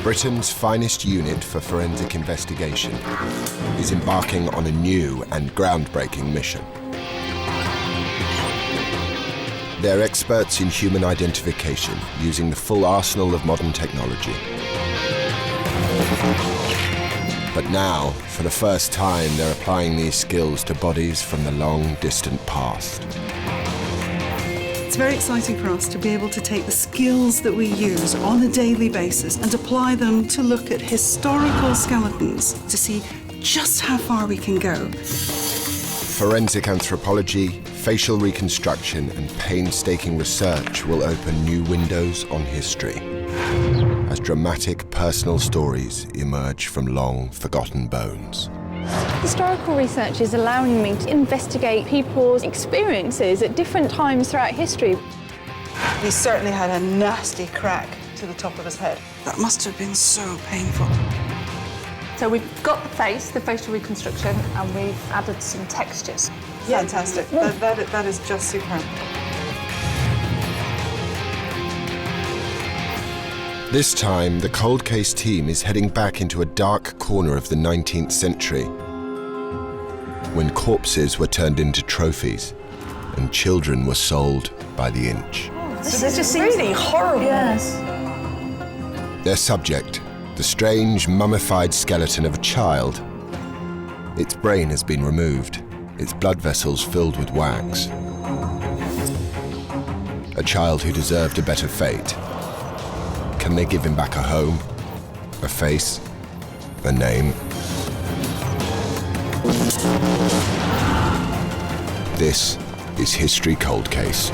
Britain's finest unit for forensic investigation is embarking on a new and groundbreaking mission. They're experts in human identification, using the full arsenal of modern technology. But now, for the first time, they're applying these skills to bodies from the long, distant past. It's very exciting for us to be able to take the skills that we use on a daily basis and apply them to look at historical skeletons to see just how far we can go. Forensic anthropology, facial reconstruction, and painstaking research will open new windows on history as dramatic personal stories emerge from long forgotten bones. Historical research is allowing me to investigate people's experiences at different times throughout history. He certainly had a nasty crack to the top of his head. That must have been so painful. So we've got the face, the facial reconstruction, and we've added some textures. Fantastic. That is just superb. This time, the cold case team is heading back into a dark corner of the 19th century, when corpses were turned into trophies and children were sold by the inch. This just really horrible. Yes. Their subject, the strange mummified skeleton of a child. Its brain has been removed, its blood vessels filled with wax. A child who deserved a better fate. Can they give him back a home, a face, a name? This is History Cold Case.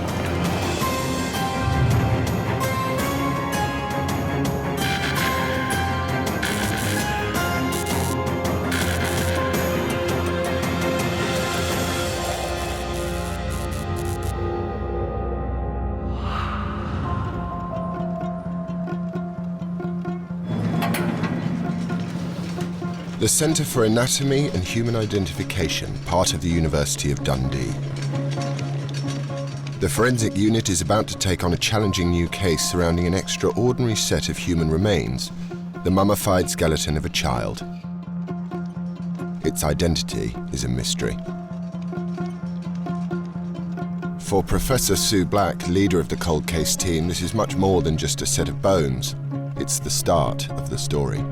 The Centre for Anatomy and Human Identification, part of the University of Dundee. The forensic unit is about to take on a challenging new case surrounding an extraordinary set of human remains, the mummified skeleton of a child. Its identity is a mystery. For Professor Sue Black, leader of the cold case team, this is much more than just a set of bones. It's the start of the story.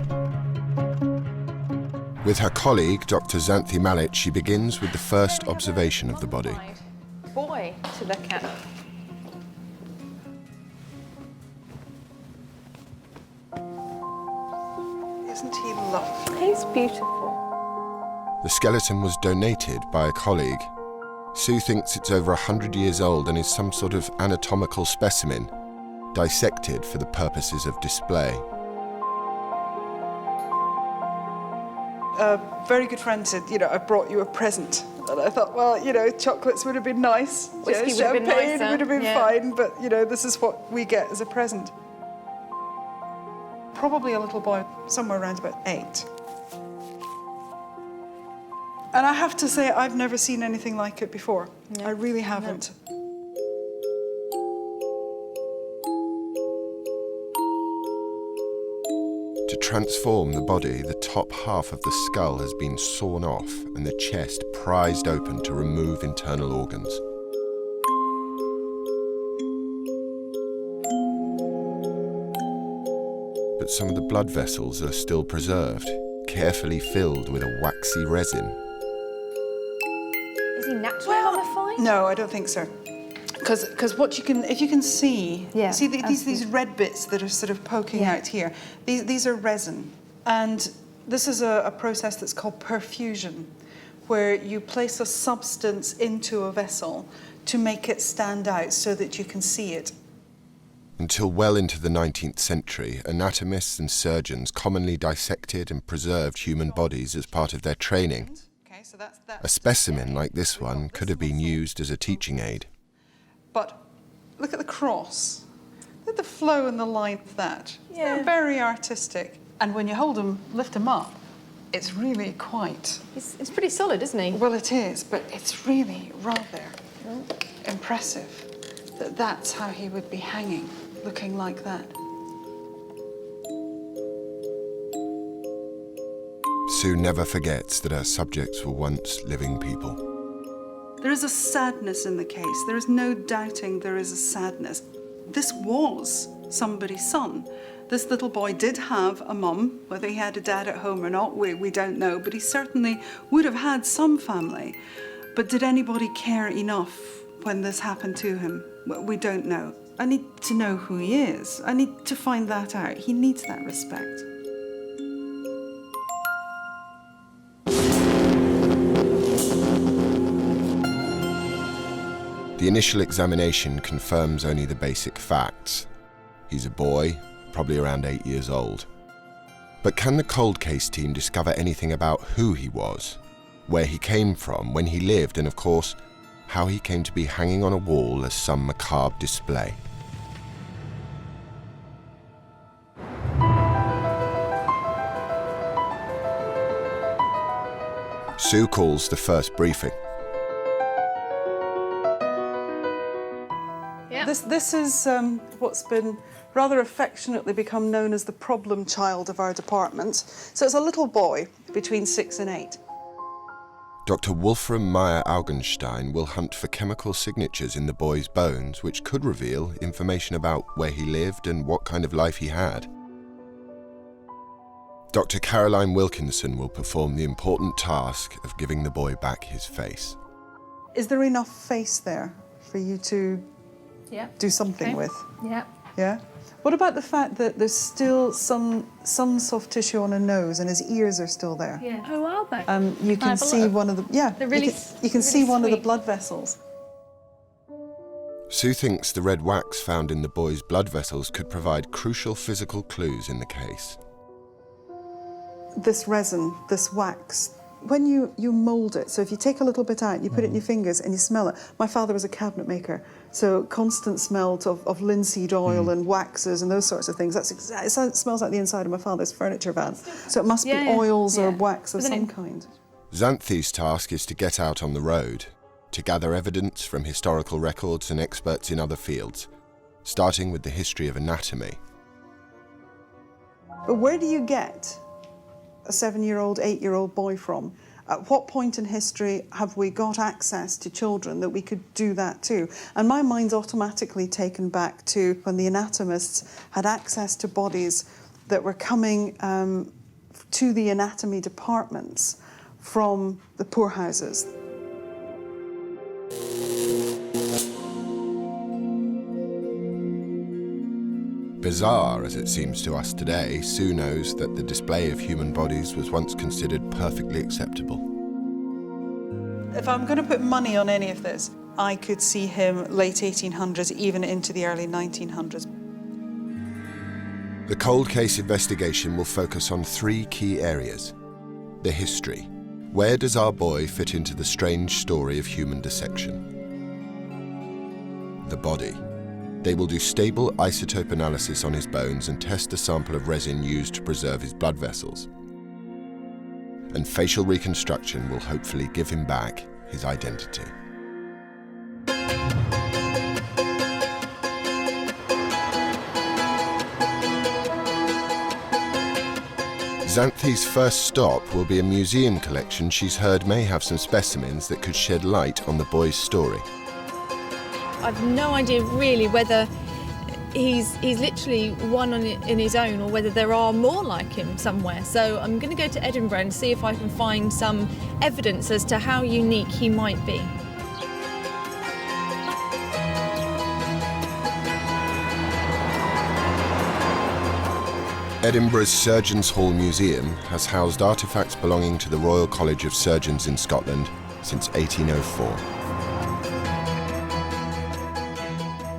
With her colleague, Dr. Xanthi Malik, she begins with the first observation of the body. Boy to look at. Isn't he lovely? He's beautiful. The skeleton was donated by a colleague. Sue thinks it's over 100 years old and is some sort of anatomical specimen, dissected for the purposes of display. A very good friend said, I brought you a present. And I thought, well, chocolates would have been nice. Whiskey would have been champagne nicer. would have been Yeah. fine, but, this is what we get as a present. Probably a little boy, somewhere around about 8. And I have to say, I've never seen anything like it before. No. I really haven't. To transform the body, the top half of the skull has been sawn off and the chest prized open to remove internal organs. But some of the blood vessels are still preserved, carefully filled with a waxy resin. Is he naturally mummified? No, I don't think so. Because what if you can see, Yeah, these red bits that are sort of poking out here, these are resin. And this is a process that's called perfusion, where you place a substance into a vessel to make it stand out so that you can see it. Until well into the 19th century, anatomists and surgeons commonly dissected and preserved human bodies as part of their training. Okay, so that's A specimen like this one could have been used as a teaching aid. But look at the cross. Look at the flow and the line of that. Yeah. They're very artistic. And when you hold them, lift them up, it's really quite... It's pretty solid, isn't he? Well, it is, but it's really rather impressive that that's how he would be hanging, looking like that. Sue never forgets that her subjects were once living people. There is a sadness in the case. There is no doubting there is a sadness. This was somebody's son. This little boy did have a mum. Whether he had a dad at home or not, we don't know, but he certainly would have had some family. But did anybody care enough when this happened to him? Well, we don't know. I need to know who he is. I need to find that out. He needs that respect. The initial examination confirms only the basic facts. He's a boy, probably around 8 years old. But can the cold case team discover anything about who he was, where he came from, when he lived, and of course, how he came to be hanging on a wall as some macabre display? Sue calls the first briefing. This is what's been rather affectionately become known as the problem child of our department. So it's a little boy between 6 and 8. Dr. Wolfram Meyer-Augenstein will hunt for chemical signatures in the boy's bones which could reveal information about where he lived and what kind of life he had. Dr. Caroline Wilkinson will perform the important task of giving the boy back his face. Is there enough face there for you to do something with? Yeah. Yeah? What about the fact that there's still some soft tissue on a nose and his ears are still there? Yeah. Who are they? You can see one of the, They're really, you can see really one of the sweet. blood vessels. Sue thinks the red wax found in the boy's blood vessels could provide crucial physical clues in the case. This resin, this wax, when you mould it, so if you take a little bit out, you put it in your fingers and you smell it. My father was a cabinet maker, so constant smell of linseed oil and waxes and those sorts of things. That's it smells like the inside of my father's furniture van. So it must be oils or wax of some kind. Xanthi's task is to get out on the road, to gather evidence from historical records and experts in other fields, starting with the history of anatomy. But where do you get a 7-year-old, 8-year-old boy from? At what point in history have we got access to children that we could do that to? And my mind's automatically taken back to when the anatomists had access to bodies that were coming to the anatomy departments from the poorhouses. Bizarre as it seems to us today, Sue knows that the display of human bodies was once considered perfectly acceptable. If I'm going to put money on any of this, I could see him late 1800s, even into the early 1900s. The cold case investigation will focus on 3 key areas. The history. Where does our boy fit into the strange story of human dissection? The body. They will do stable isotope analysis on his bones and test a sample of resin used to preserve his blood vessels. And facial reconstruction will hopefully give him back his identity. Xanthi's first stop will be a museum collection she's heard may have some specimens that could shed light on the boy's story. I've no idea really whether he's literally one in his own or whether there are more like him somewhere. So I'm going to go to Edinburgh and see if I can find some evidence as to how unique he might be. Edinburgh's Surgeons' Hall Museum has housed artefacts belonging to the Royal College of Surgeons in Scotland since 1804.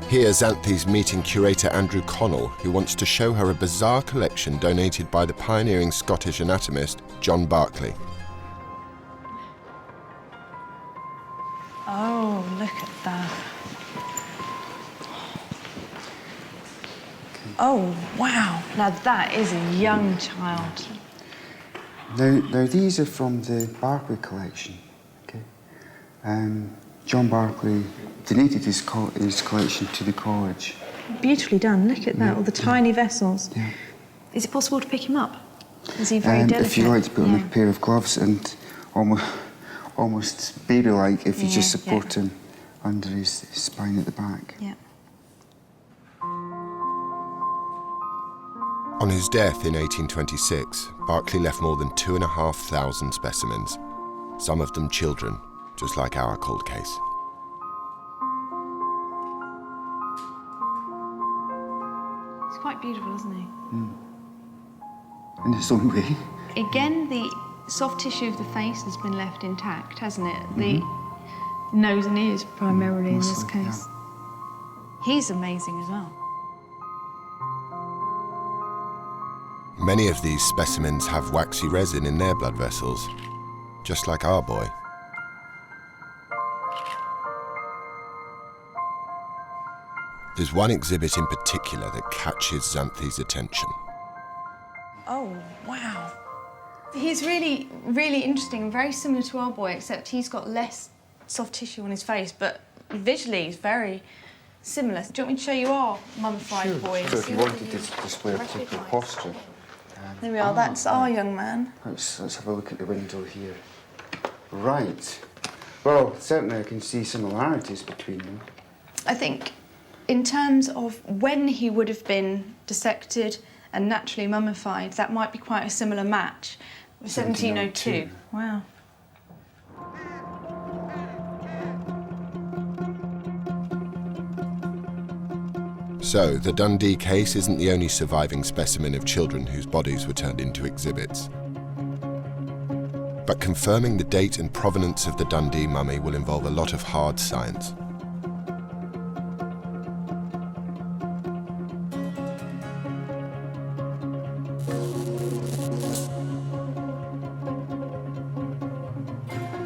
Here, Xanthi's meeting curator Andrew Connell, who wants to show her a bizarre collection donated by the pioneering Scottish anatomist John Barclay. Oh, look at that. Oh, wow. Now that is a young child. Now these are from the Barclay collection. Okay, John Barclay donated his collection to the college. Beautifully done. Look at that, all the tiny vessels. Yeah. Is it possible to pick him up? Is he very delicate? If you like to put on a pair of gloves and almost baby-like if you just support him under his spine at the back. Yeah. On his death in 1826, Berkeley left more than 2,500 specimens, some of them children, just like our cold case. He's quite beautiful, isn't he? In his own way. Again, the soft tissue of the face has been left intact, hasn't it? The nose and ears, primarily, in this Mostly, case. He's amazing as well. Many of these specimens have waxy resin in their blood vessels, just like our boy. There's one exhibit in particular that catches Xanthi's attention. Oh, wow. He's really, really interesting and very similar to our boy, except he's got less soft tissue on his face, but visually he's very similar. Do you want me to show you our mummified boy? So if you wanted to display a particular posture. There we are, that's our young man. Let's have a look at the window here. Right. Well, certainly I can see similarities between them. I think in terms of when he would have been dissected and naturally mummified, that might be quite a similar match. 1702. Wow. So, the Dundee case isn't the only surviving specimen of children whose bodies were turned into exhibits. But confirming the date and provenance of the Dundee mummy will involve a lot of hard science.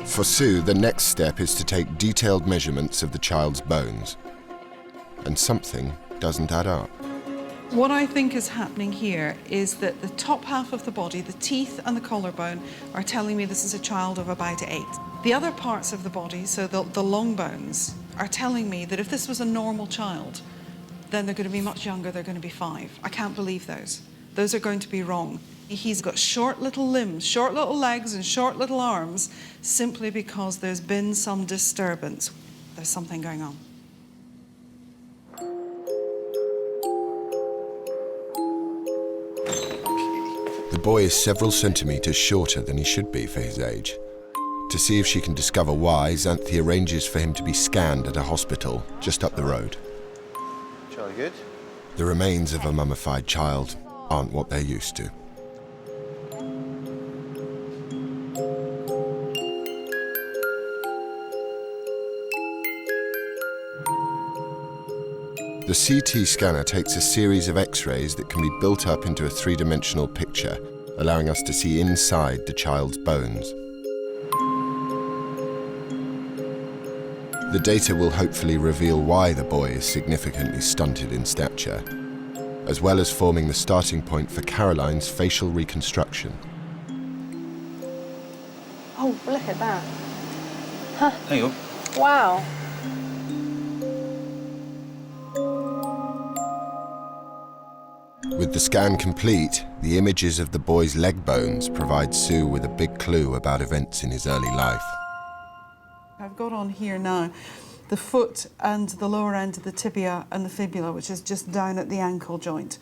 For Sue, the next step is to take detailed measurements of the child's bones. And something doesn't add up. What I think is happening here is that the top half of the body, the teeth and the collarbone, are telling me this is a child of about 8. The other parts of the body, so the long bones, are telling me that if this was a normal child, then they're going to be much younger, they're going to be 5. I can't believe those. Those are going to be wrong. He's got short little limbs, short little legs and short little arms, simply because there's been some disturbance. There's something going on. The boy is several centimetres shorter than he should be for his age. To see if she can discover why, Xanthi arranges for him to be scanned at a hospital just up the road. Jolly good. The remains of a mummified child aren't what they're used to. The CT scanner takes a series of X-rays that can be built up into a three-dimensional picture, allowing us to see inside the child's bones. The data will hopefully reveal why the boy is significantly stunted in stature, as well as forming the starting point for Caroline's facial reconstruction. Oh, look at that. There you go. Wow. With the scan complete, the images of the boy's leg bones provide Sue with a big clue about events in his early life. I've got on here now the foot and the lower end of the tibia and the fibula, which is just down at the ankle joint.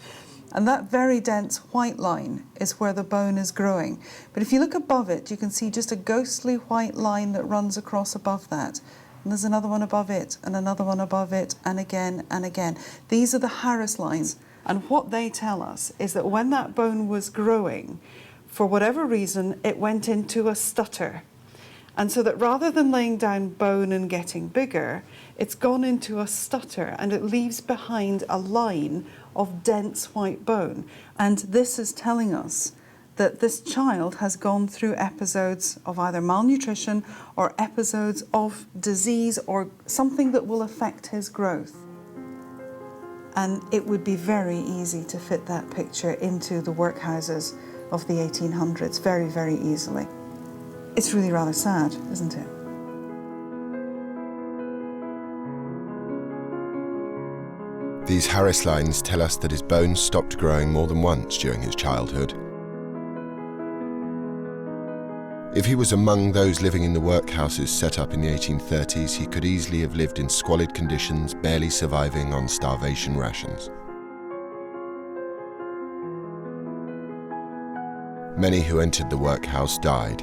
And that very dense white line is where the bone is growing. But if you look above it, you can see just a ghostly white line that runs across above that. And there's another one above it, and another one above it, and again and again. These are the Harris lines. And what they tell us is that when that bone was growing, for whatever reason, it went into a stutter. And so that rather than laying down bone and getting bigger, it's gone into a stutter and it leaves behind a line of dense white bone. And this is telling us that this child has gone through episodes of either malnutrition or episodes of disease or something that will affect his growth. And it would be very easy to fit that picture into the workhouses of the 1800s, very, very easily. It's really rather sad, isn't it? These Harris lines tell us that his bones stopped growing more than once during his childhood. If he was among those living in the workhouses set up in the 1830s, he could easily have lived in squalid conditions, barely surviving on starvation rations. Many who entered the workhouse died,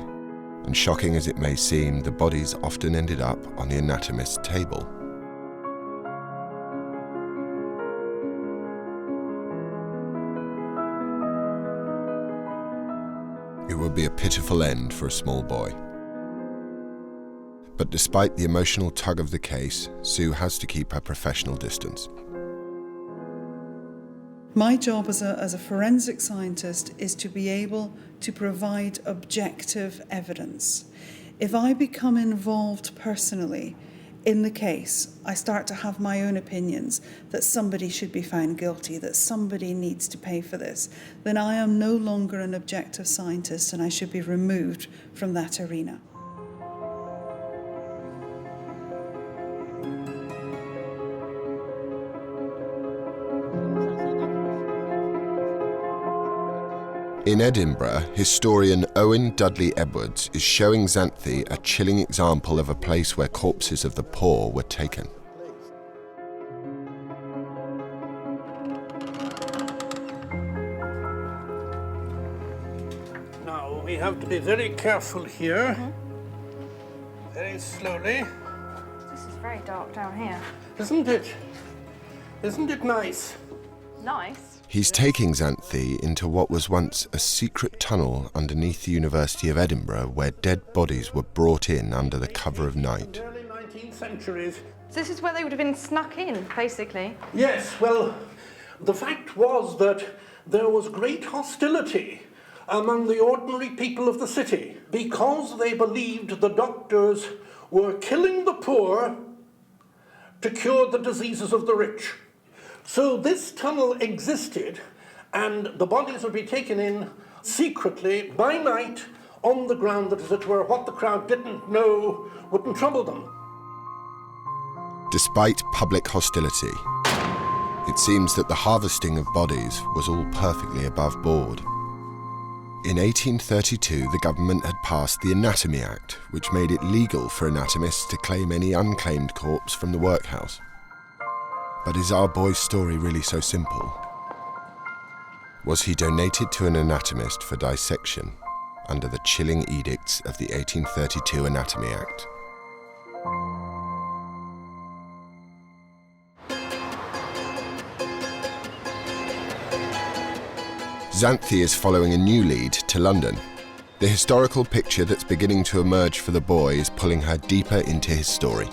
and shocking as it may seem, the bodies often ended up on the anatomist's table. It would be a pitiful end for a small boy. But despite the emotional tug of the case, Sue has to keep her professional distance. My job as a forensic scientist is to be able to provide objective evidence. If I become involved personally in the case, I start to have my own opinions that somebody should be found guilty, that somebody needs to pay for this, then I am no longer an objective scientist and I should be removed from that arena. In Edinburgh, historian Owen Dudley Edwards is showing Xanthi a chilling example of a place where corpses of the poor were taken. Now, we have to be very careful here. Very slowly. This is very dark down here. Isn't it? Isn't it nice? Nice. He's taking Xanthi into what was once a secret tunnel underneath the University of Edinburgh where dead bodies were brought in under the cover of night. Early 19th centuries. This is where they would have been snuck in, basically. Yes, well, the fact was that there was great hostility among the ordinary people of the city because they believed the doctors were killing the poor to cure the diseases of the rich. So this tunnel existed, and the bodies would be taken in secretly by night on the ground that, as it were, what the crowd didn't know wouldn't trouble them. Despite public hostility, it seems that the harvesting of bodies was all perfectly above board. In 1832, the government had passed the Anatomy Act, which made it legal for anatomists to claim any unclaimed corpse from the workhouse. But is our boy's story really so simple? Was he donated to an anatomist for dissection under the chilling edicts of the 1832 Anatomy Act? Xanthi is following a new lead to London. The historical picture that's beginning to emerge for the boy is pulling her deeper into his story.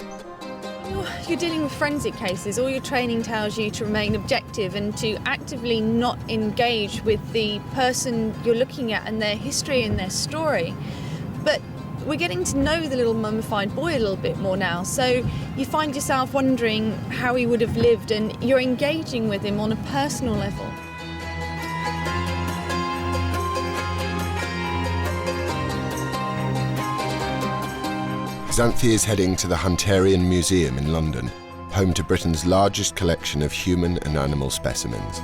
You're dealing with forensic cases. All your training tells you to remain objective and to actively not engage with the person you're looking at and their history and their story. But we're getting to know the little mummified boy a little bit more now, so you find yourself wondering how he would have lived, and you're engaging with him on a personal level. Xanthi is heading to the Hunterian Museum in London, home to Britain's largest collection of human and animal specimens.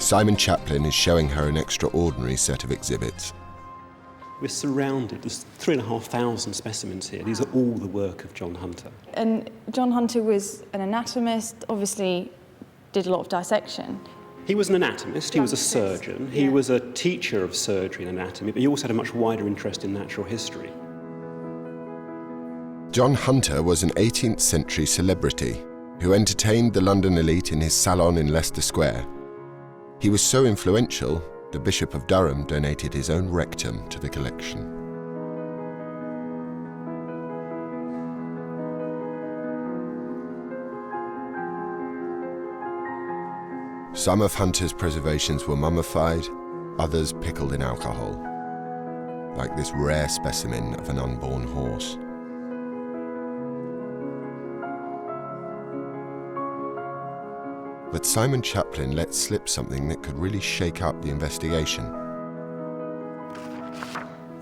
Simon Chaplin is showing her an extraordinary set of exhibits. We're surrounded, there's 3,500 specimens here. These are all the work of John Hunter. And John Hunter was an anatomist, obviously did a lot of dissection. He was an anatomist, he was a surgeon, he was a teacher of surgery and anatomy, but he also had a much wider interest in natural history. John Hunter was an 18th century celebrity who entertained the London elite in his salon in Leicester Square. He was so influential, the Bishop of Durham donated his own rectum to the collection. Some of Hunter's preservations were mummified, others pickled in alcohol, like this rare specimen of an unborn horse. But Simon Chaplin let slip something that could really shake up the investigation.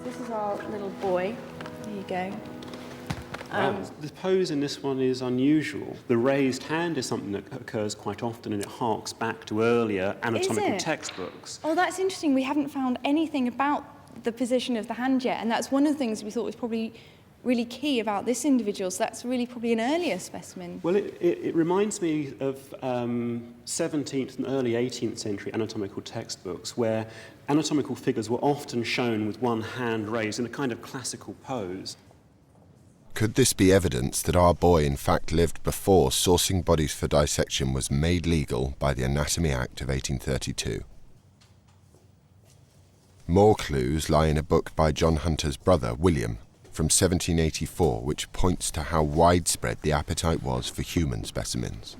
This is our little boy. There you go. The pose in this one is unusual. The raised hand is something that occurs quite often, and it harks back to earlier anatomical textbooks. Oh, that's interesting. We haven't found anything about the position of the hand yet, and that's one of the things we thought was probably really key about this individual. So that's really probably an earlier specimen. Well, it reminds me of 17th and early 18th century anatomical textbooks, where anatomical figures were often shown with one hand raised in a kind of classical pose. Could this be evidence that our boy in fact lived before sourcing bodies for dissection was made legal by the Anatomy Act of 1832? More clues lie in a book by John Hunter's brother, William, from 1784, which points to how widespread the appetite was for human specimens.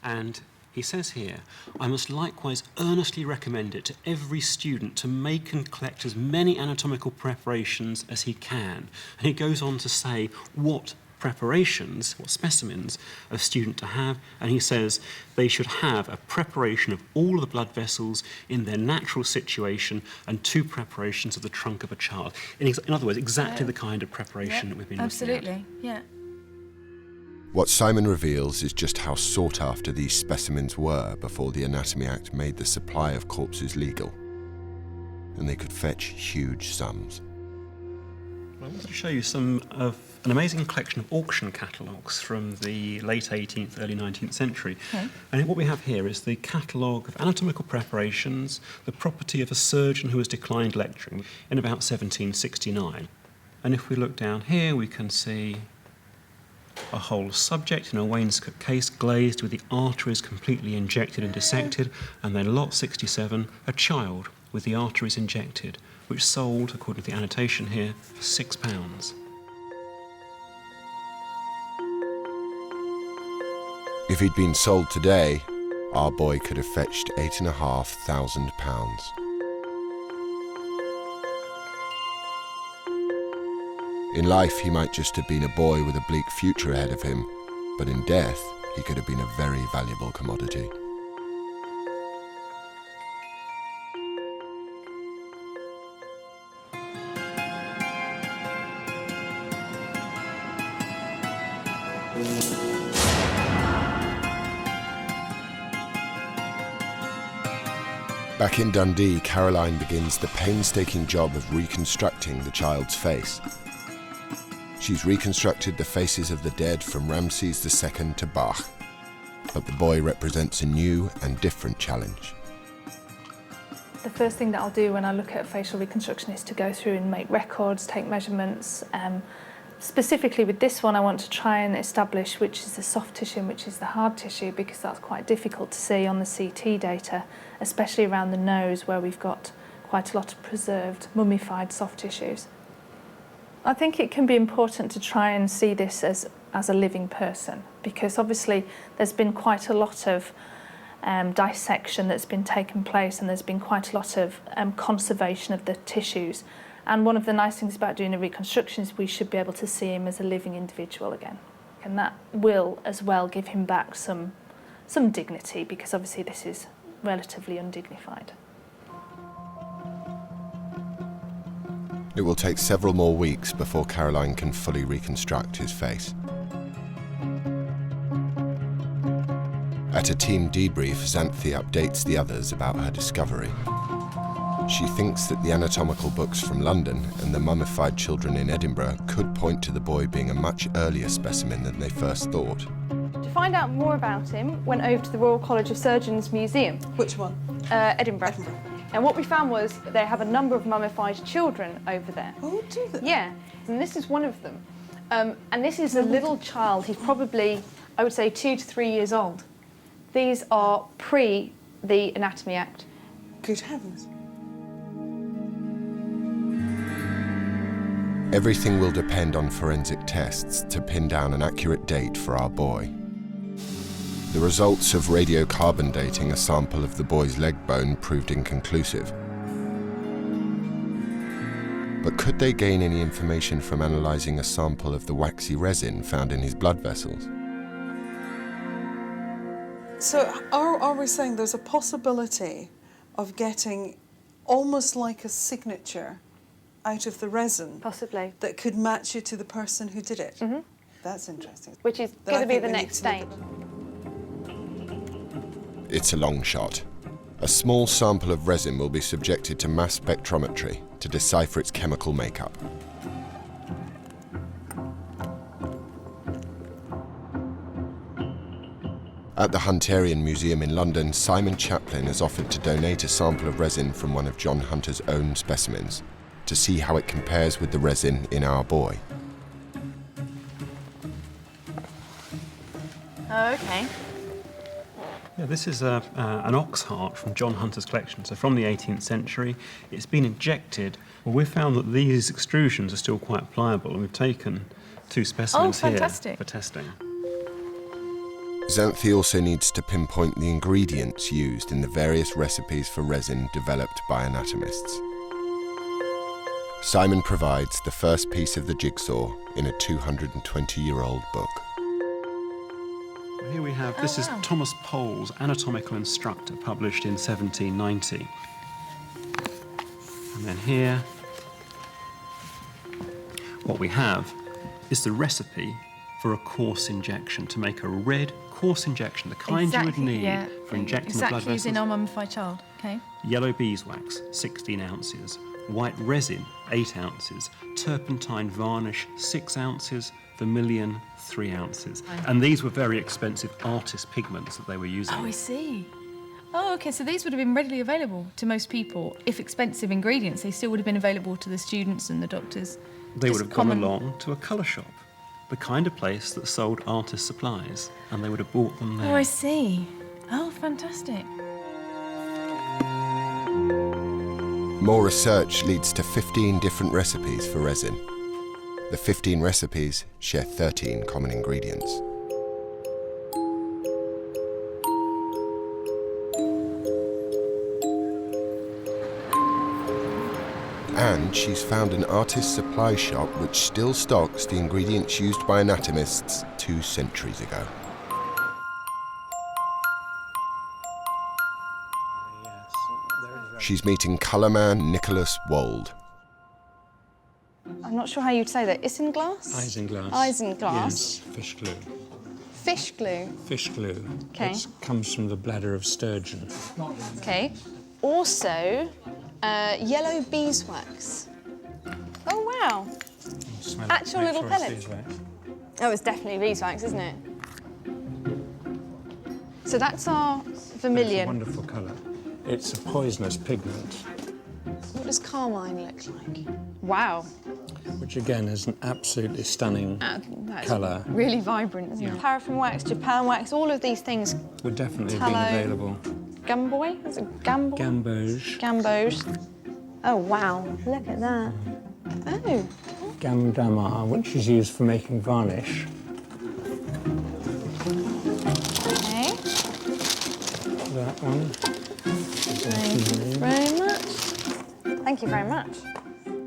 And he says here, I must likewise earnestly recommend it to every student to make and collect as many anatomical preparations as he can. And he goes on to say what preparations, what specimens a student to have, and he says they should have a preparation of all of the blood vessels in their natural situation and 2 preparations of the trunk of a child. In other words, exactly the kind of preparation that we've been looking at. Absolutely, yeah. What Simon reveals is just how sought after these specimens were before the Anatomy Act made the supply of corpses legal, and they could fetch huge sums. I wanted to show you some of an amazing collection of auction catalogues from the late 18th, early 19th century. Okay. And what we have here is the catalogue of anatomical preparations, the property of a surgeon who has declined lecturing in about 1769. And if we look down here, we can see a whole subject in a wainscot case glazed with the arteries completely injected and dissected, and then lot 67, a child with the arteries injected, which sold, according to the annotation here, for £6. If he'd been sold today, our boy could have fetched £8,500. In life, he might just have been a boy with a bleak future ahead of him, but in death, he could have been a very valuable commodity. Back in Dundee, Caroline begins the painstaking job of reconstructing the child's face. She's reconstructed the faces of the dead from Ramses II to Bach, but the boy represents a new and different challenge. The first thing that I'll do when I look at a facial reconstruction is to go through and make records, take measurements. Specifically with this one, I want to try and establish which is the soft tissue and which is the hard tissue, because that's quite difficult to see on the CT data, especially around the nose where we've got quite a lot of preserved, mummified soft tissues. I think it can be important to try and see this as a living person, because obviously there's been quite a lot of dissection that's been taken place, and there's been quite a lot of conservation of the tissues. And one of the nice things about doing a reconstruction is we should be able to see him as a living individual again. And that will as well give him back some dignity, because obviously this is relatively undignified. It will take several more weeks before Caroline can fully reconstruct his face. At a team debrief, Xanthi updates the others about her discovery. She thinks that the anatomical books from London and the mummified children in Edinburgh could point to the boy being a much earlier specimen than they first thought. To find out more about him, went over to the Royal College of Surgeons Museum. Which one? Edinburgh. And what we found was they have a number of mummified children over there. Oh, do they? Yeah, and this is one of them. And this is a little child. He's probably, I would say, 2 to 3 years old. These are pre the Anatomy Act. Good heavens. Everything will depend on forensic tests to pin down an accurate date for our boy. The results of radiocarbon dating a sample of the boy's leg bone proved inconclusive. But could they gain any information from analysing a sample of the waxy resin found in his blood vessels? So are we saying there's a possibility of getting almost like a signature out of the resin. Possibly. That could match you to the person who did it. Mm-hmm. That's interesting. Which is Then going I to be think the we need next to look stage. at It's a long shot. A small sample of resin will be subjected to mass spectrometry to decipher its chemical makeup. At the Hunterian Museum in London, Simon Chaplin has offered to donate a sample of resin from one of John Hunter's own specimens to see how it compares with the resin in our boy. Oh, okay. Yeah, this is an ox heart from John Hunter's collection, so from the 18th century. It's been injected. Well, we've found that these extrusions are still quite pliable, and we've taken 2 specimens here fantastic. for testing. Xanthi also needs to pinpoint the ingredients used in the various recipes for resin developed by anatomists. Simon provides the first piece of the jigsaw in a 220-year-old book. Here we have, this is Thomas Pole's Anatomical Instructor, published in 1790. And then here, what we have is the recipe for a coarse injection, to make a red coarse injection, the kind you would need for injecting the blood Exactly vessels. as in our mummified child, okay? Yellow beeswax, 16 ounces. White resin, 8 ounces. Turpentine varnish, 6 ounces. Vermilion, 3 ounces. And these were very expensive artist pigments that they were using. Oh, I see. Oh, okay, so these would have been readily available to most people. If expensive ingredients, they still would have been available to the students and the doctors. They would Just have gone common- along to a colour shop, the kind of place that sold artist supplies, and they would have bought them there. Oh, I see. Oh, fantastic. More research leads to 15 different recipes for resin. The 15 recipes share 13 common ingredients. And she's found an artist's supply shop which still stocks the ingredients used by anatomists 2 centuries ago. She's meeting colourman Nicholas Wold. I'm not sure how you'd say that. Isinglass? Isinglass. Isinglass. Yes, fish glue. Fish glue. Fish glue. Okay. It comes from the bladder of sturgeon. Okay. Also, yellow beeswax. Oh, wow. Smell it, Actual make little sure it's pellets. beeswax. Oh, it's definitely beeswax, isn't it? So that's our It's a vermilion. wonderful colour. It's a poisonous pigment, What does carmine look like? Wow. which again is an absolutely stunning That's colour. really vibrant, isn't it? Paraffin wax, Japan wax, all of these things. Would definitely have been Tallow. available. Gamboy? Is it gamboy? Gamboge. Gambos. Oh, wow. Look at that. Oh. Gamdamar, which is used for making varnish. Okay. That one. Thank you very much. Thank you very much.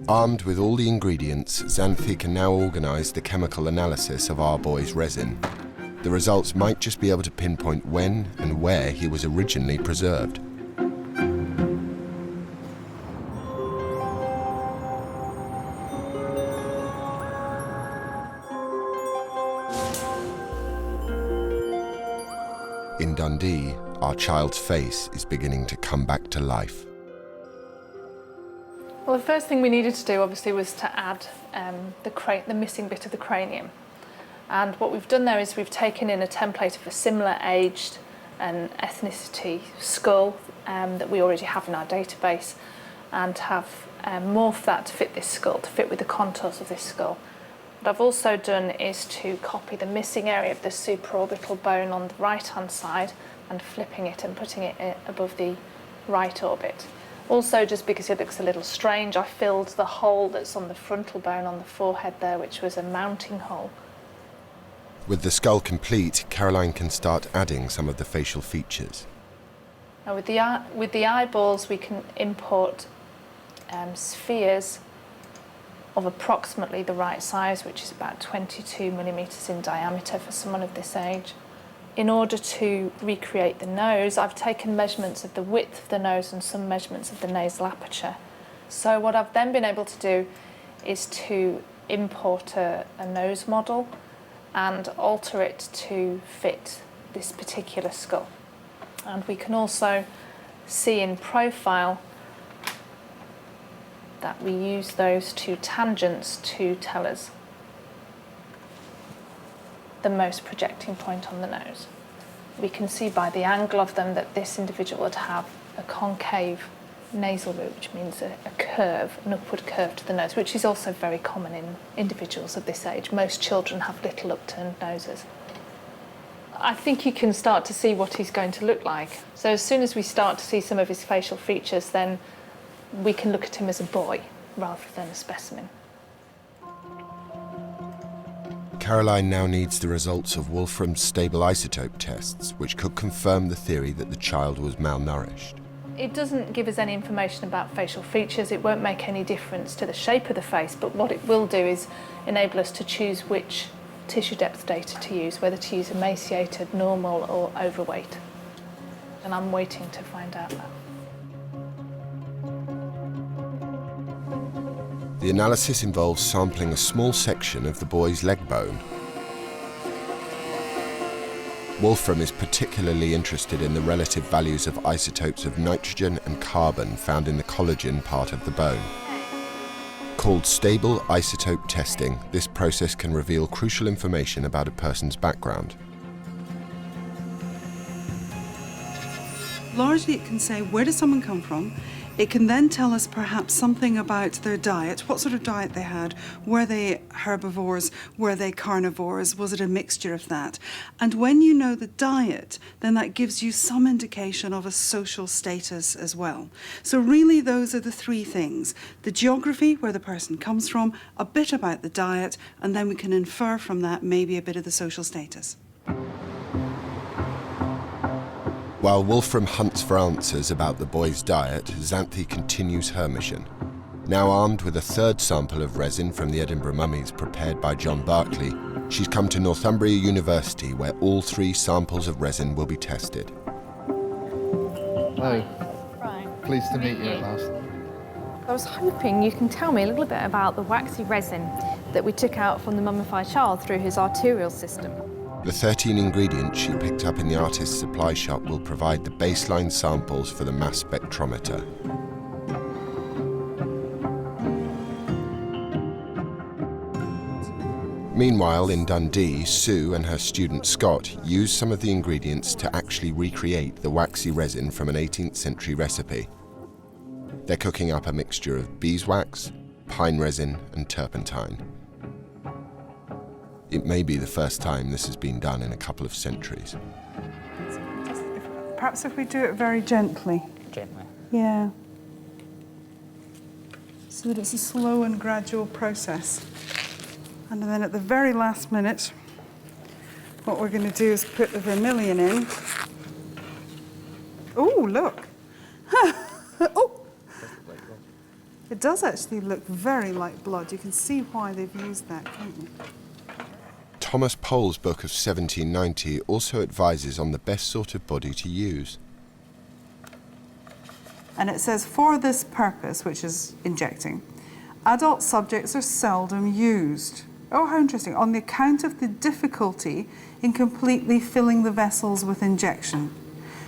Armed with all the ingredients, Xanthi can now organise the chemical analysis of our boy's resin. The results might just be able to pinpoint when and where he was originally preserved. In Dundee, our child's face is beginning to come back to life. Well, the first thing we needed to do, obviously, was to add the missing bit of the cranium. And what we've done there is we've taken in a template of a similar aged and ethnicity skull that we already have in our database, and have morphed that to fit this skull, to fit with the contours of this skull. What I've also done is to copy the missing area of the supraorbital bone on the right-hand side and flipping it and putting it above the right orbit. Also, just because it looks a little strange, I filled the hole that's on the frontal bone on the forehead there, which was a mounting hole. With the skull complete, Caroline can start adding some of the facial features. Now with the eyeballs, we can import spheres of approximately the right size, which is about 22 millimetres in diameter for someone of this age. In order to recreate the nose, I've taken measurements of the width of the nose and some measurements of the nasal aperture. So what I've then been able to do is to import a nose model and alter it to fit this particular skull. And we can also see in profile that we use those two tangents to tell us the most projecting point on the nose. We can see by the angle of them that this individual would have a concave nasal root, which means a curve, an upward curve to the nose, which is also very common in individuals of this age. Most children have little upturned noses. I think you can start to see what he's going to look like. So as soon as we start to see some of his facial features, then we can look at him as a boy rather than a specimen. Caroline now needs the results of Wolfram's stable isotope tests, which could confirm the theory that the child was malnourished. It doesn't give us any information about facial features. It won't make any difference to the shape of the face, but what it will do is enable us to choose which tissue depth data to use, whether to use emaciated, normal or overweight. And I'm waiting to find out that. The analysis involves sampling a small section of the boy's leg bone. Wolfram is particularly interested in the relative values of isotopes of nitrogen and carbon found in the collagen part of the bone. Called stable isotope testing, this process can reveal crucial information about a person's background. Largely it can say, where does someone come from? It can then tell us perhaps something about their diet, what sort of diet they had. Were they herbivores? Were they carnivores? Was it a mixture of that? And when you know the diet, then that gives you some indication of a social status as well. So really those are the three things. The geography, where the person comes from, a bit about the diet, and then we can infer from that maybe a bit of the social status. While Wolfram hunts for answers about the boy's diet, Xanthi continues her mission. Now armed with a third sample of resin from the Edinburgh mummies prepared by John Barclay, she's come to Northumbria University, where all three samples of resin will be tested. Hello. Right. Pleased to meet you at last. I was hoping you can tell me a little bit about the waxy resin that we took out from the mummified child through his arterial system. The 13 ingredients she picked up in the artist's supply shop will provide the baseline samples for the mass spectrometer. Meanwhile, in Dundee, Sue and her student Scott used some of the ingredients to actually recreate the waxy resin from an 18th century recipe. They're cooking up a mixture of beeswax, pine resin and turpentine. It may be the first time this has been done in a couple of centuries. Perhaps if we do it very gently. Gently. Yeah. So that it's a slow and gradual process. And then at the very last minute, what we're going to do is put the vermilion in. Oh, look. Oh. It does actually look very like blood. You can see why they've used that, can't you? Thomas Pole's book of 1790 also advises on the best sort of body to use. And it says, for this purpose, which is injecting, adult subjects are seldom used. Oh, how interesting. On the account of the difficulty in completely filling the vessels with injection.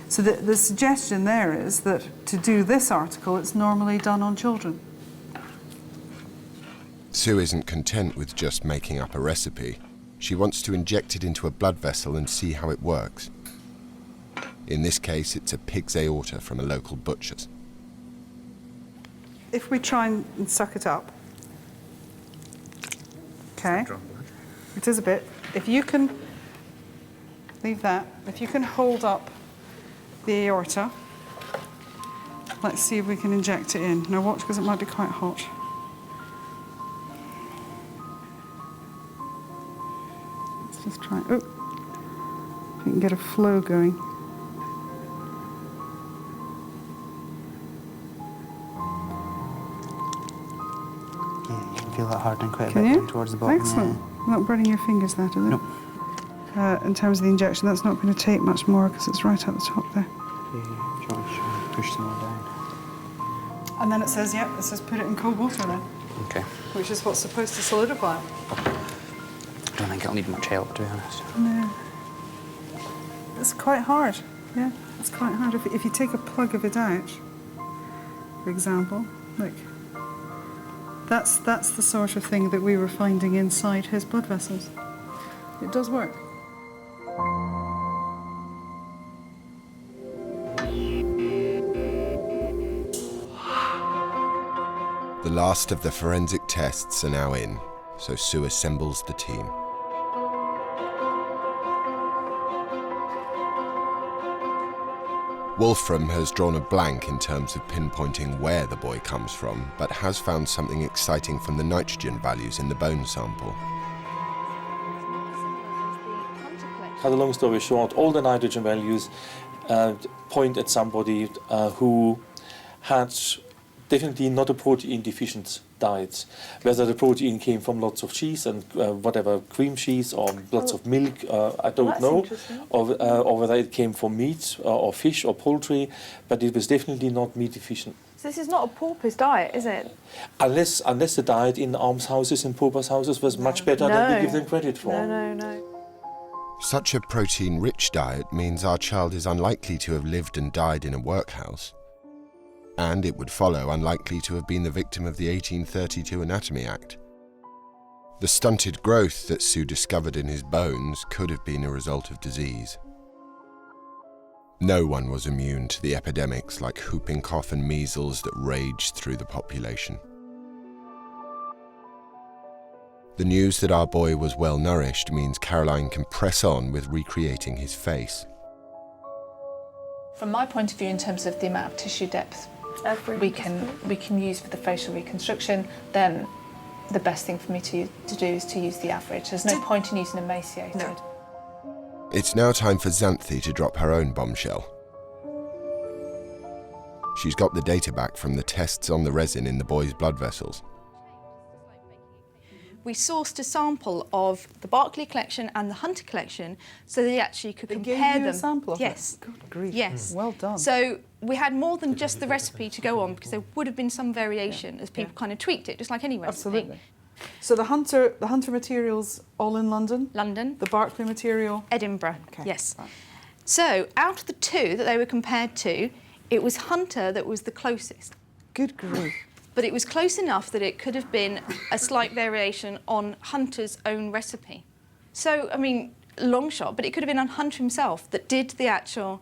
So the suggestion there is that to do this article, it's normally done on children. Sue isn't content with just making up a recipe. She wants to inject it into a blood vessel and see how it works. In this case, it's a pig's aorta from a local butcher's. If we try and suck it up. Okay. It is a bit. If you can leave that, if you can hold up the aorta, let's see if we can inject it in. Now watch, because it might be quite hot. Let's just try. Oh, if we can get a flow going. Yeah, you can feel that hardening quite a Can bit you? down towards the bottom. Excellent. Not burning your fingers, that, is it? Nope. In terms of the injection, that's not going to take much more because it's right at the top there. Yeah, do you want to push some more down? And then it says, yeah, it says put it in cold water then, Okay. which is what's supposed to solidify it. I don't think I'll need much help, to be honest. No. It's quite hard, yeah. It's quite hard. If you take a plug of it out, for example, look, that's the sort of thing that we were finding inside his blood vessels. It does work. The last of the forensic tests are now in, so Sue assembles the team. Wolfram has drawn a blank in terms of pinpointing where the boy comes from, but has found something exciting from the nitrogen values in the bone sample. Cut a long story short, all the nitrogen values point at somebody who had definitely not a protein deficient diet. Whether the protein came from lots of cheese and whatever cream cheese or lots of milk, I don't know, or whether it came from meat or fish or poultry, but it was definitely not meat deficient. So this is not a pauper's diet, is it? Unless the diet in almshouses and paupers' houses was much better than we give them credit for. No. Such a protein-rich diet means our child is unlikely to have lived and died in a workhouse. And it would follow unlikely to have been the victim of the 1832 Anatomy Act. The stunted growth that Sue discovered in his bones could have been a result of disease. No one was immune to the epidemics like whooping cough and measles that raged through the population. The news that our boy was well nourished means Caroline can press on with recreating his face. From my point of view, in terms of the amount of tissue depth we can use for the facial reconstruction, then the best thing for me to do is to use the average. There's no point in using emaciated. No. It's now time for Xanthi to drop her own bombshell. She's got the data back from the tests on the resin in the boy's blood vessels. We sourced a sample of the Berkeley collection and the Hunter collection so they actually could compare them. Gave you a sample of yes. it? Good grief. Yes. Well done. So we had more than just the recipe to go on because there would have been some variation as people kind of tweaked it, just like any recipe. Absolutely. So the Hunter materials all in London? London. The Berkeley material? Edinburgh, Okay. yes. Right. So out of the two that they were compared to, it was Hunter that was the closest. Good grief. But it was close enough that it could have been a slight variation on Hunter's own recipe. So, I mean, long shot, but it could have been on Hunter himself that did the actual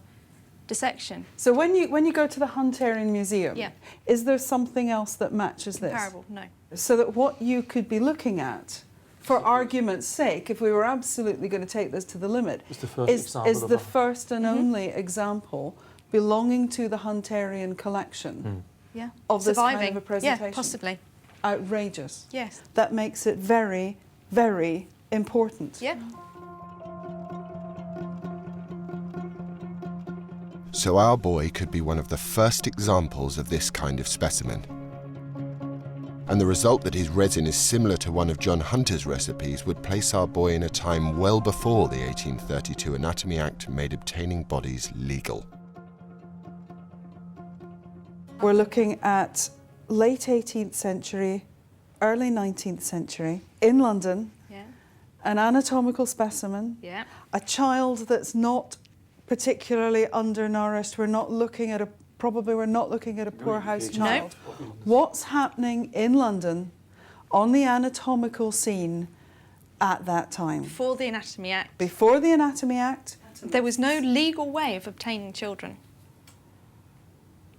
dissection. So when you go to the Hunterian Museum, is there something else that matches this? Comparable, no. So that what you could be looking at, for argument's sake, if we were absolutely going to take this to the limit, is the first and only example belonging to the Hunterian collection. Yeah. Of this Surviving. kind of a presentation. Yeah, possibly. Outrageous. Yes. That makes it very, very important. Yeah. So our boy could be one of the first examples of this kind of specimen. And the result that his resin is similar to one of John Hunter's recipes would place our boy in a time well before the 1832 Anatomy Act made obtaining bodies legal. We're looking at late 18th century, early 19th century, in London, an anatomical specimen, a child that's not particularly undernourished. We're not looking at a poorhouse child. No. What's happening in London on the anatomical scene at that time? Before the Anatomy Act. Before the Anatomy Act. There was no legal way of obtaining children.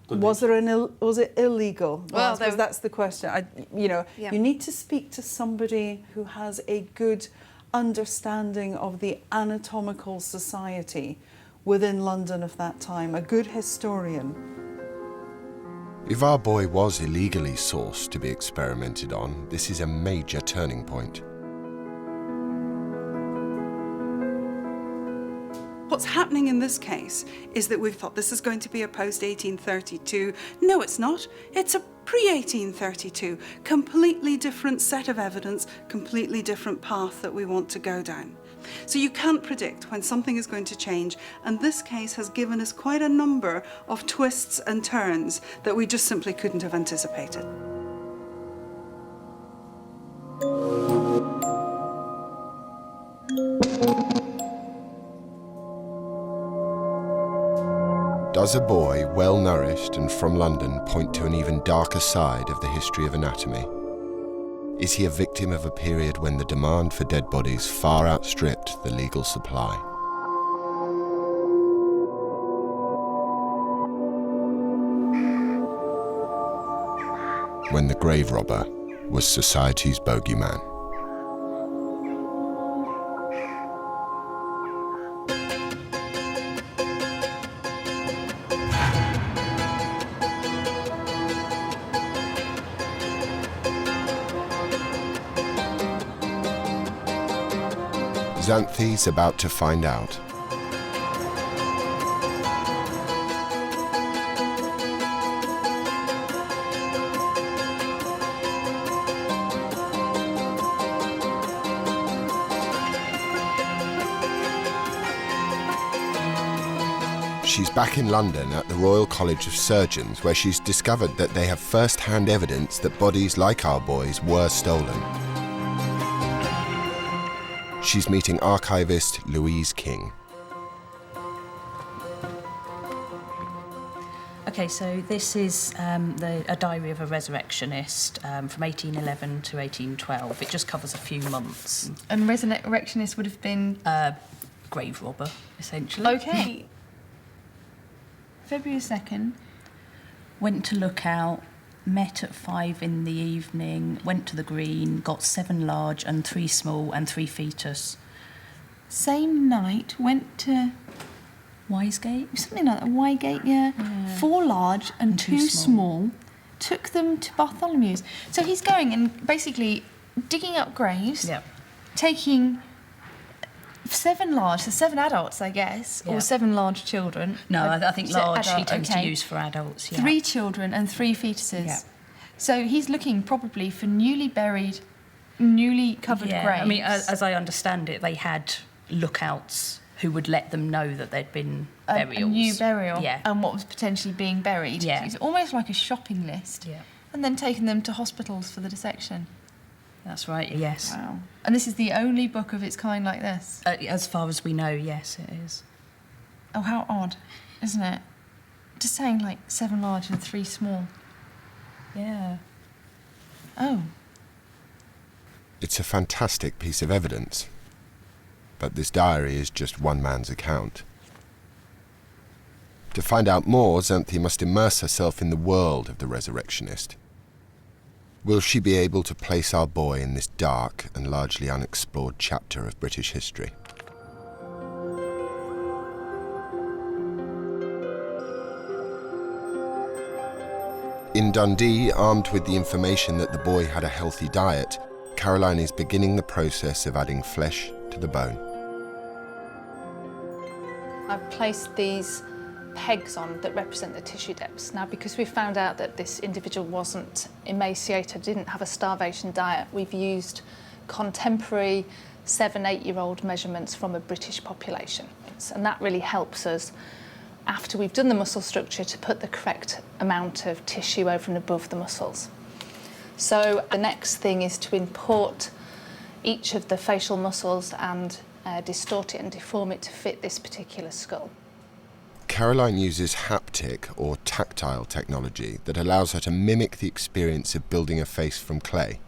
Was it illegal? Well, that's the question. You need to speak to somebody who has a good understanding of the anatomical society within London of that time, a good historian. If our boy was illegally sourced to be experimented on, this is a major turning point. What's happening in this case is that we've thought this is going to be a post-1832. No, it's not. It's a pre-1832. Completely different set of evidence, completely different path that we want to go down. So you can't predict when something is going to change, and this case has given us quite a number of twists and turns that we just simply couldn't have anticipated. Does a boy, well-nourished and from London, point to an even darker side of the history of anatomy? Is he a victim of a period when the demand for dead bodies far outstripped the legal supply? When the grave robber was society's bogeyman. Xanthi's about to find out. She's back in London at the Royal College of Surgeons, where she's discovered that they have first-hand evidence that bodies like our boys were stolen. She's meeting archivist Louise King. Okay, so this is a diary of a resurrectionist from 1811 to 1812. It just covers a few months. And resurrectionist would have been? Grave robber, essentially. Okay. February 2nd. Went to look out, met at 5 in the evening, went to the green, got 7 large and 3 small and 3 fetus. Same night, went to Wisegate? something like that, Wygate, yeah. 4 large and 2 small. Took them to Bartholomew's. So he's going and basically digging up graves, taking 7 large, so 7 adults, I guess, or 7 large children. No, I think large he tends to okay. use for adults, 3 children and 3 fetuses. Yeah. So he's looking probably for newly buried, newly covered graves. I mean, as I understand it, they had lookouts who would let them know that there'd been burials. A new burial, yeah. And what was potentially being buried. Yeah. So it's almost like a shopping list. Yeah. And then taking them to hospitals for the dissection. That's right, yes. Wow. And this is the only book of its kind like this? As far as we know, yes, it is. Oh, how odd, isn't it? Just saying like 7 large and 3 small. Yeah. Oh. It's a fantastic piece of evidence, but this diary is just one man's account. To find out more, Xanthi must immerse herself in the world of the Resurrectionist. Will she be able to place our boy in this dark and largely unexplored chapter of British history? In Dundee, armed with the information that the boy had a healthy diet, Caroline is beginning the process of adding flesh to the bone. I've placed these pegs on that represent the tissue depths. Now, because we found out that this individual wasn't emaciated, didn't have a starvation diet, we've used contemporary 7-8-year-old measurements from a British population. And that really helps us, after we've done the muscle structure, to put the correct amount of tissue over and above the muscles. So the next thing is to import each of the facial muscles and distort it and deform it to fit this particular skull. Caroline uses haptic or tactile technology that allows her to mimic the experience of building a face from clay.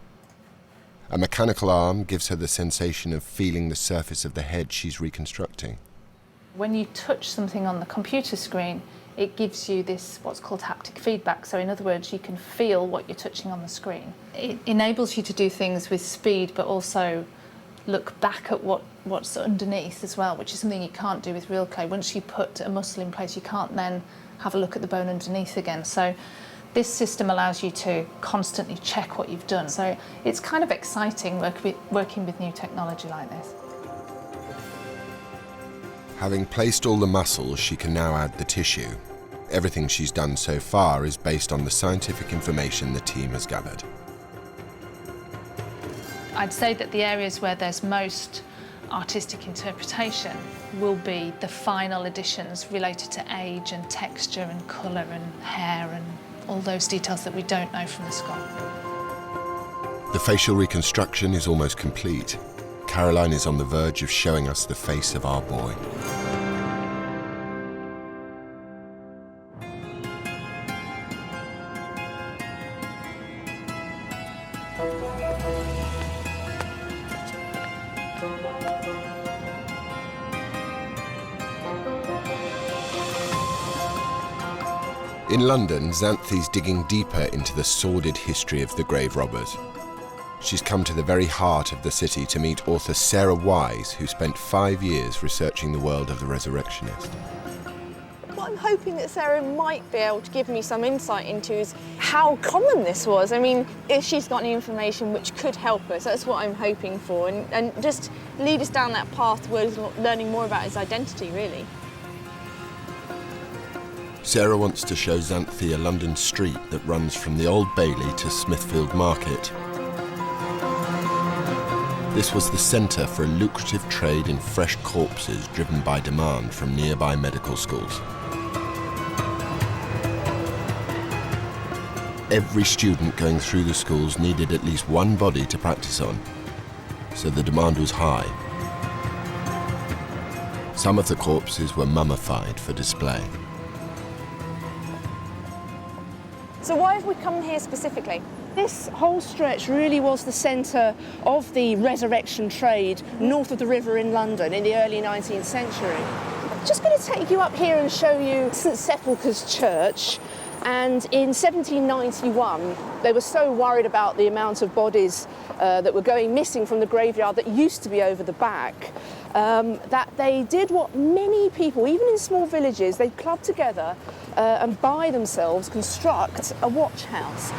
A mechanical arm gives her the sensation of feeling the surface of the head she's reconstructing. When you touch something on the computer screen, it gives you this what's called haptic feedback. So in other words, you can feel what you're touching on the screen. It enables you to do things with speed, but also look back at what's underneath as well, which is something you can't do with real clay. Once you put a muscle in place, you can't then have a look at the bone underneath again. So this system allows you to constantly check what you've done. So it's kind of exciting working with new technology like this. Having placed all the muscles, she can now add the tissue. Everything she's done so far is based on the scientific information the team has gathered. I'd say that the areas where there's most artistic interpretation will be the final additions related to age and texture and colour and hair and all those details that we don't know from the skull. The facial reconstruction is almost complete. Caroline is on the verge of showing us the face of our boy. In London, Xanthi's digging deeper into the sordid history of the grave robbers. She's come to the very heart of the city to meet author Sarah Wise, who spent 5 years researching the world of the Resurrectionist. What I'm hoping that Sarah might be able to give me some insight into is how common this was. I mean, if she's got any information which could help us, that's what I'm hoping for, and just lead us down that path towards learning more about his identity, really. Sarah wants to show Xanthi a London street that runs from the Old Bailey to Smithfield Market. This was the centre for a lucrative trade in fresh corpses driven by demand from nearby medical schools. Every student going through the schools needed at least one body to practice on, so the demand was high. Some of the corpses were mummified for display. So why have we come here specifically? This whole stretch really was the centre of the resurrection trade north of the river in London in the early 19th century. I'm just going to take you up here and show you St Sepulchre's Church. And in 1791, they were so worried about the amount of bodies that were going missing from the graveyard that used to be over the back, that they did what many people, even in small villages, they'd club together and by themselves construct a watch house.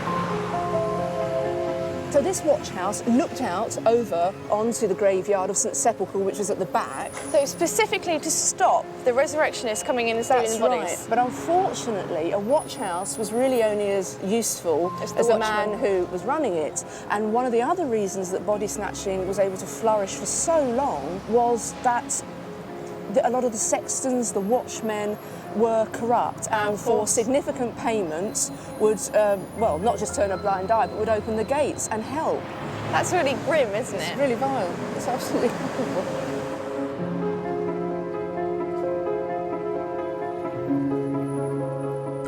So this watch house looked out over onto the graveyard of St Sepulchre, which was at the back. So specifically to stop the resurrectionists coming in and stealing the bodies? Right. But unfortunately, a watch house was really only as useful as the man who was running it. And one of the other reasons that body snatching was able to flourish for so long was that a lot of the sextons, the watchmen, were corrupt and for significant payments would, well, not just turn a blind eye, but would open the gates and help. That's really grim, isn't it? It's really vile. It's absolutely horrible.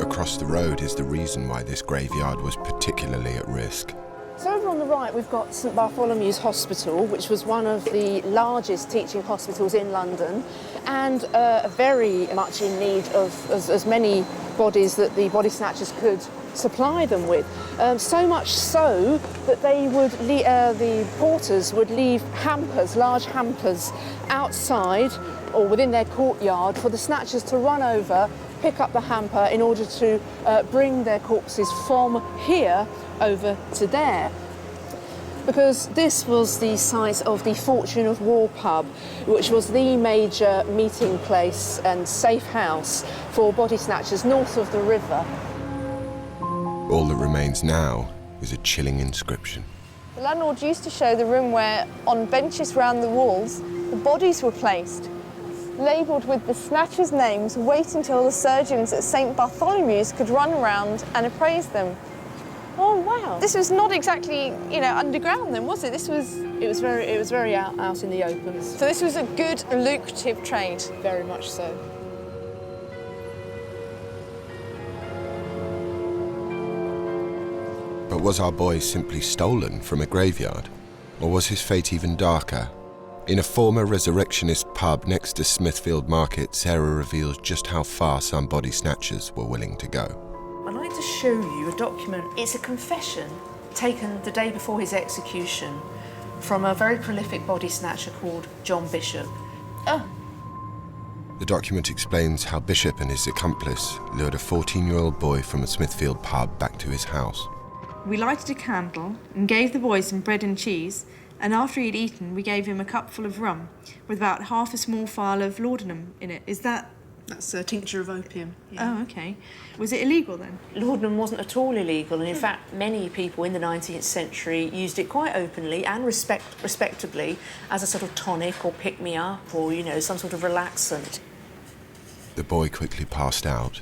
Across the road is the reason why this graveyard was particularly at risk. So over on the right we've got St Bartholomew's Hospital, which was one of the largest teaching hospitals in London and very much in need of as many bodies that the body snatchers could supply them with. So much so that they would the porters would leave hampers, large hampers, outside or within their courtyard for the snatchers to run over, pick up the hamper in order to bring their corpses from here over to there. Because this was the site of the Fortune of War pub, which was the major meeting place and safe house for body snatchers north of the river. All that remains now is a chilling inscription. The landlord used to show the room where, on benches round the walls, the bodies were placed, labelled with the snatchers' names, wait until the surgeons at St Bartholomew's could run around and appraise them. Oh wow! This was not exactly, you know, underground then, was it? This was. It was very out in the open. So this was a good, lucrative trade. Very much so. But was our boy simply stolen from a graveyard? Or was his fate even darker? In a former resurrectionist pub next to Smithfield Market, Sarah reveals just how far some body snatchers were willing to go. I'd like to show you a document. It's a confession taken the day before his execution from a very prolific body snatcher called John Bishop. The document explains how Bishop and his accomplice lured a 14-year-old boy from a Smithfield pub back to his house. We lighted a candle and gave the boy some bread and cheese, and after he'd eaten, we gave him a cupful of rum with about half a small phial of laudanum in it. Is that That's a tincture of opium. Oh, okay. Was it illegal then? Laudanum wasn't at all illegal, and in fact many people in the 19th century used it quite openly and respectably as a sort of tonic or pick-me-up or, you know, some sort of relaxant. The boy quickly passed out.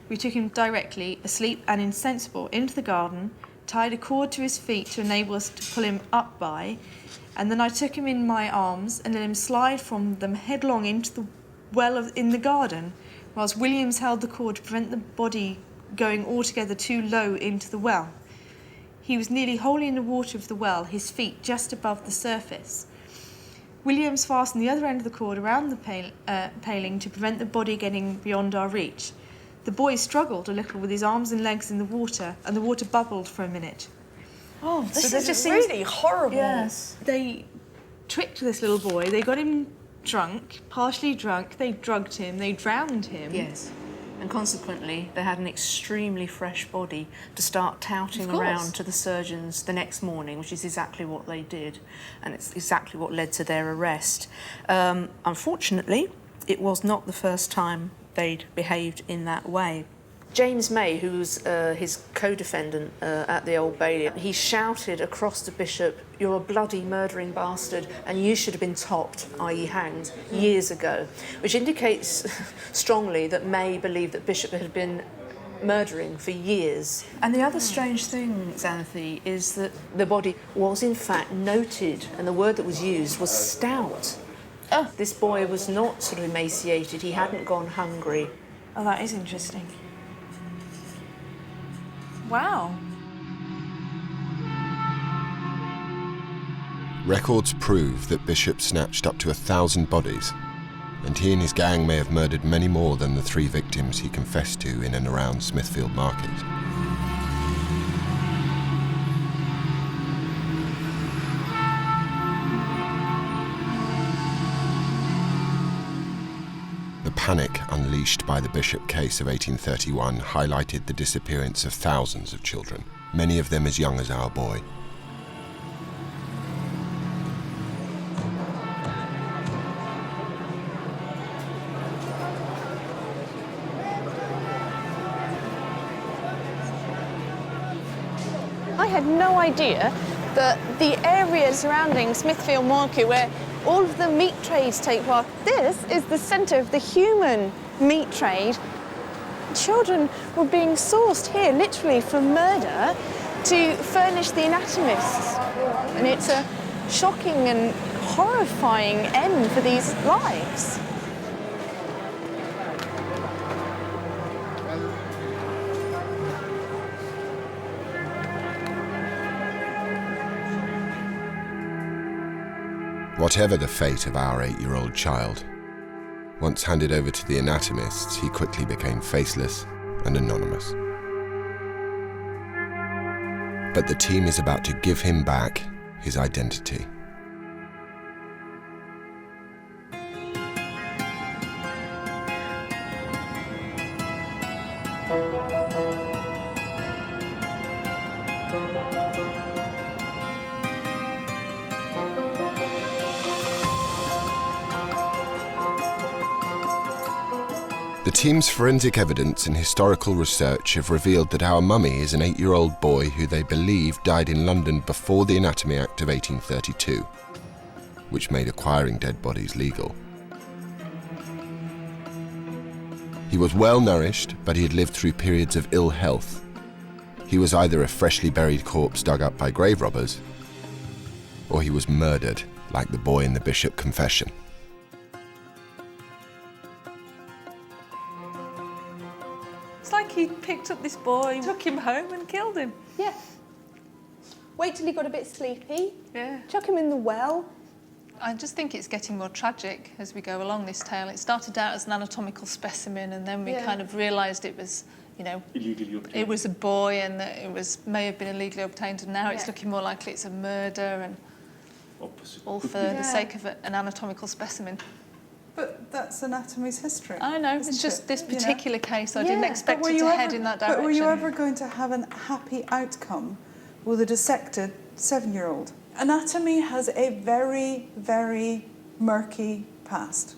We took him directly, asleep and insensible, into the garden, tied a cord to his feet to enable us to pull him up by, and then I took him in my arms and let him slide from them headlong into the well in the garden, whilst Williams held the cord to prevent the body going altogether too low into the well. He was nearly wholly in the water of the well, his feet just above the surface. Williams fastened the other end of the cord around the paling to prevent the body getting beyond our reach. The boy struggled a little with his arms and legs in the water, and the water bubbled for a minute. Oh, So this is just really horrible. Yes. They tricked this little boy. They got him drunk, partially drunk. They drugged him. They drowned him. Yes. And consequently, they had an extremely fresh body to start touting around to the surgeons the next morning, which is exactly what they did. And it's exactly what led to their arrest. Unfortunately, it was not the first time they'd behaved in that way. James May, who was his co-defendant at the Old Bailey, he shouted across the bishop, "You're a bloody murdering bastard and you should have been topped," i.e. hanged, years ago, which indicates strongly that May believed that Bishop had been murdering for years. And the other strange thing, Xanthi, is that the body was in fact noted, and the word that was used was stout. This boy was not sort of emaciated, he hadn't gone hungry. Oh, that is interesting. Wow. Records prove that Bishop snatched up to 1,000 bodies, and he and his gang may have murdered many more than the 3 victims he confessed to in and around Smithfield Market. The panic unleashed by the Bishop case of 1831 highlighted the disappearance of thousands of children, many of them as young as our boy. I had no idea that the area surrounding Smithfield Market, where all of the meat trades take part, this is the centre of the human meat trade. Children were being sourced here literally for murder to furnish the anatomists. And it's a shocking and horrifying end for these lives. Whatever the fate of our 8-year-old child, once handed over to the anatomists, he quickly became faceless and anonymous. But the team is about to give him back his identity. The team's forensic evidence and historical research have revealed that our mummy is an 8-year-old boy who they believe died in London before the Anatomy Act of 1832, which made acquiring dead bodies legal. He was well nourished, but he had lived through periods of ill health. He was either a freshly buried corpse dug up by grave robbers, or he was murdered, like the boy in the Bishop confession. It's like he picked up this boy, took him home and killed him. Yeah. Wait till he got a bit sleepy. Yeah. Chuck him in the well. I just think it's getting more tragic as we go along this tale. It started out as an anatomical specimen, and then we kind of realised it was, you know, illegally obtained. It was a boy, and that it may have been illegally obtained, and now it's looking more likely it's a murder, and all for the sake of an anatomical specimen. But that's anatomy's history. I know, it's just this particular case I didn't expect it to head in that direction. But were you ever going to have a happy outcome with a dissected 7-year-old? Anatomy has a very, very murky past.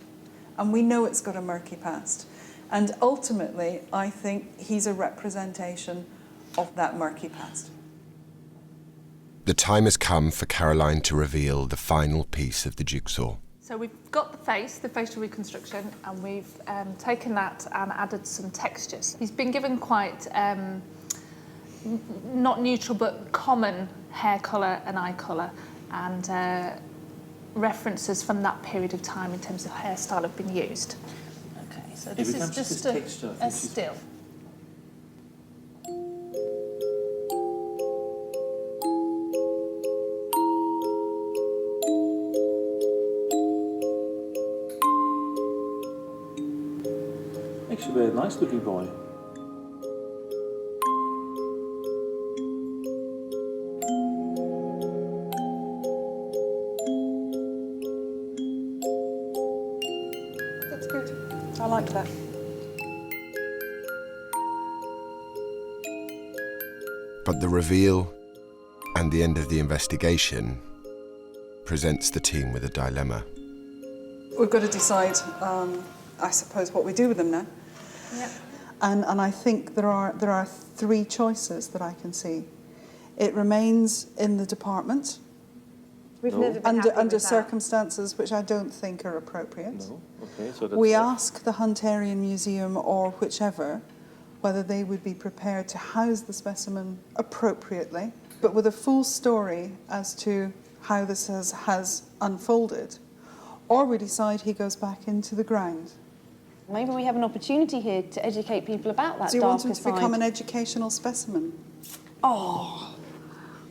And we know it's got a murky past. And ultimately, I think he's a representation of that murky past. The time has come for Caroline to reveal the final piece of the jigsaw. So we've got the face, the facial reconstruction, and we've taken that and added some textures. He's been given quite, not neutral, but common hair colour and eye colour, and references from that period of time in terms of hairstyle have been used. Okay, so this is just a still. Actually, very nice looking boy. That's good. I like that. But the reveal and the end of the investigation presents the team with a dilemma. We've got to decide, I suppose, what we do with them now. Yep. And I think there are three choices that I can see. It remains in the department under circumstances which I don't think are appropriate. No. Okay, so that's We ask the Hunterian Museum or whichever whether they would be prepared to house the specimen appropriately, but with a full story as to how this has unfolded, or we decide he goes back into the ground. Maybe we have an opportunity here to educate people about that. Do you want him darker to become side. an educational specimen? Oh,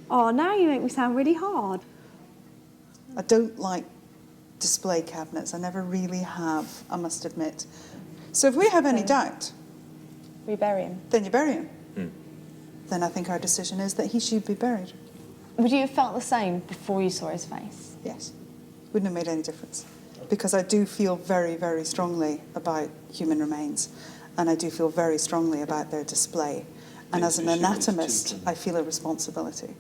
now you make me sound really hard. I don't like display cabinets. I never really have, I must admit. So if we have any doubt, we bury him. Then you bury him. Then I think our decision is that he should be buried. Would you have felt the same before you saw his face? Yes. Wouldn't have made any difference. Because I do feel very, very strongly about human remains. And I do feel very strongly about their display. And as an anatomist, I feel a responsibility.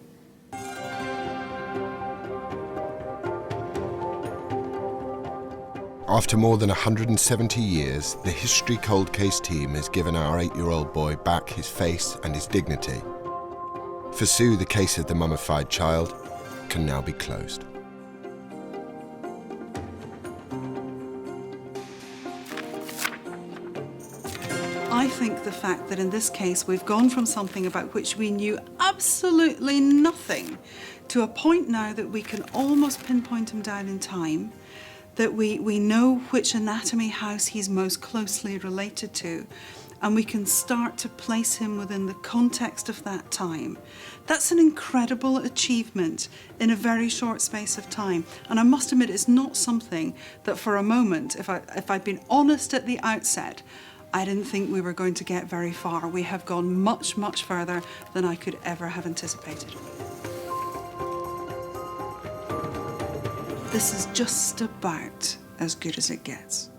After more than 170 years, the History Cold Case team has given our 8-year-old boy back his face and his dignity. For Sue, the case of the mummified child can now be closed. I think the fact that in this case we've gone from something about which we knew absolutely nothing to a point now that we can almost pinpoint him down in time, that we know which anatomy house he's most closely related to, and we can start to place him within the context of that time. That's an incredible achievement in a very short space of time. And I must admit, it's not something that for a moment, if I'd been honest at the outset, I didn't think we were going to get very far. We have gone much, much further than I could ever have anticipated. This is just about as good as it gets.